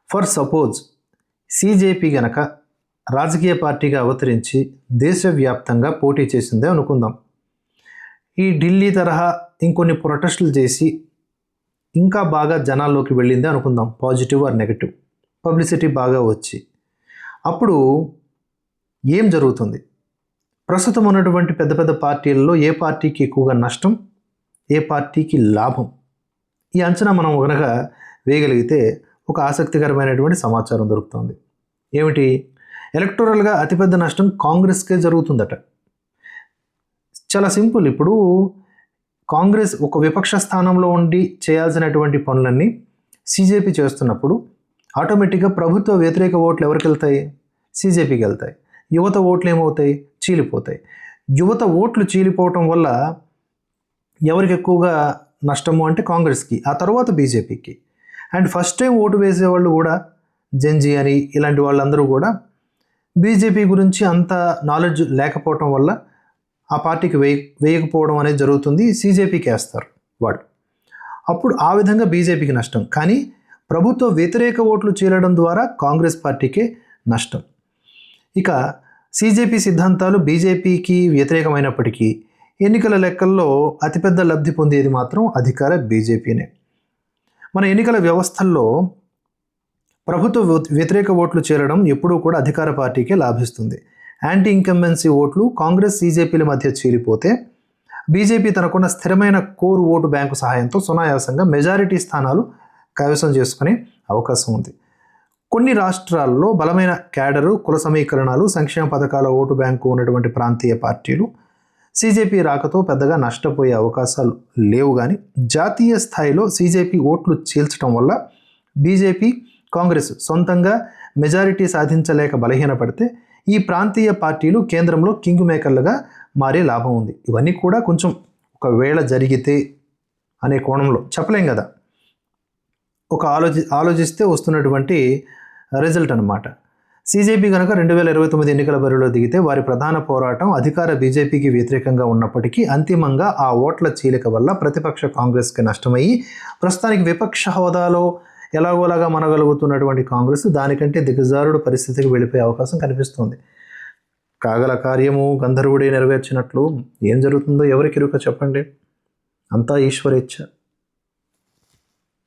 For suppose సిజేపీ గనక రాజకీయ పార్టీగా అవతరించి దేశవ్యాప్తంగా పోటీ చేసిందే అనుకుందాం. ఈ ఢిల్లీ తరహా ఇంకొన్ని ప్రొటెస్టులు చేసి ఇంకా బాగా జనాల్లోకి వెళ్ళిందే అనుకుందాం, పాజిటివ్ ఆర్ నెగటివ్, పబ్లిసిటీ బాగా వచ్చి. అప్పుడు ఏం జరుగుతుంది? ప్రస్తుతం ఉన్నటువంటి పెద్ద పెద్ద పార్టీలలో ఏ పార్టీకి ఎక్కువగా నష్టం, ఏ పార్టీకి లాభం? ఈ అంచనా మనం కనుక వేయగలిగితే ఒక ఆసక్తికరమైనటువంటి సమాచారం దొరుకుతుంది. ఏమిటి? ఎలక్టోరల్గా అతిపెద్ద నష్టం కాంగ్రెస్కే జరుగుతుందట. చాలా సింపుల్. ఇప్పుడు కాంగ్రెస్ ఒక విపక్ష స్థానంలో ఉండి చేయాల్సినటువంటి పనులన్నీ సిజేపీ చేస్తున్నప్పుడు ఆటోమేటిక్గా ప్రభుత్వ వ్యతిరేక ఓట్లు ఎవరికి వెళ్తాయి? సిజేపీకి వెళ్తాయి. యువత ఓట్లు ఏమవుతాయి? చీలిపోతాయి. యువత ఓట్లు చీలిపోవటం వల్ల ఎవరికి ఎక్కువగా నష్టము అంటే కాంగ్రెస్కి, ఆ తర్వాత బీజేపీకి. అండ్ ఫస్ట్ టైం ఓటు వేసేవాళ్ళు కూడా జెన్జీ అని ఇలాంటి వాళ్ళందరూ కూడా బీజేపీ గురించి అంత నాలెడ్జ్ లేకపోవటం వల్ల ఆ పార్టీకి వేయకపోవడం అనేది జరుగుతుంది. సిజేపీకి వేస్తారు వాళ్ళు. అప్పుడు ఆ విధంగా బీజేపీకి నష్టం. కానీ ప్రభుత్వ వ్యతిరేక ఓట్లు చీలడం ద్వారా కాంగ్రెస్ పార్టీకే నష్టం. ఇక సిజేపీ సిద్ధాంతాలు బీజేపీకి వ్యతిరేకమైనప్పటికీ ఎన్నికల లెక్కల్లో అతిపెద్ద లబ్ధి పొందేది మాత్రం అధికార బీజేపీనే. మన ఎన్నికల వ్యవస్థల్లో ప్రభుత్వ వ్యతిరేక ఓట్లు చేరడం ఎప్పుడూ కూడా అధికార పార్టీకే లాభిస్తుంది. యాంటీ ఇన్కంబెన్సీ ఓట్లు కాంగ్రెస్ సిజేపీల మధ్య చీలిపోతే బీజేపీ తనకున్న స్థిరమైన కోర్ ఓటు బ్యాంకు సహాయంతో సునాయాసంగా మెజారిటీ స్థానాలు కైవసం చేసుకునే అవకాశం ఉంది. కొన్ని రాష్ట్రాల్లో బలమైన క్యాడరు, కుల సమీకరణాలు, సంక్షేమ పథకాల ఓటు బ్యాంకు ఉన్నటువంటి ప్రాంతీయ పార్టీలు సిజేపీ రాకతో పెద్దగా నష్టపోయే అవకాశాలు లేవు. కానీ జాతీయ స్థాయిలో సిజేపీ ఓట్లు చీల్చడం వల్ల బీజేపీ, కాంగ్రెస్ సొంతంగా మెజారిటీ సాధించలేక బలహీనపడితే ఈ ప్రాంతీయ పార్టీలు కేంద్రంలో కింగ్ మేకర్లుగా మారే లాభం ఉంది. ఇవన్నీ కూడా కొంచెం ఒకవేళ జరిగితే అనే కోణంలో చెప్పలేం కదా, ఒక ఆలోచిస్తే వస్తున్నటువంటి రిజల్ట్ అనమాట. సిజేపీ కనుక 2029 ఎన్నికల బరిలో దిగితే వారి ప్రధాన పోరాటం అధికార బీజేపీకి వ్యతిరేకంగా ఉన్నప్పటికీ అంతిమంగా ఆ ఓట్ల చీలిక వల్ల ప్రతిపక్ష కాంగ్రెస్కి నష్టమయ్యి ప్రస్తుతానికి విపక్ష హోదాలో ఎలాగోలాగా మనగలుగుతున్నటువంటి కాంగ్రెస్ దానికంటే దిగజారుడు పరిస్థితికి వెళ్ళిపోయే అవకాశం కనిపిస్తుంది. కాగల కార్యము గంధర్వుడే నెరవేర్చినట్లు ఏం జరుగుతుందో ఎవరికి ఎరుక చెప్పండి. అంతా ఈశ్వరేచ్ఛ.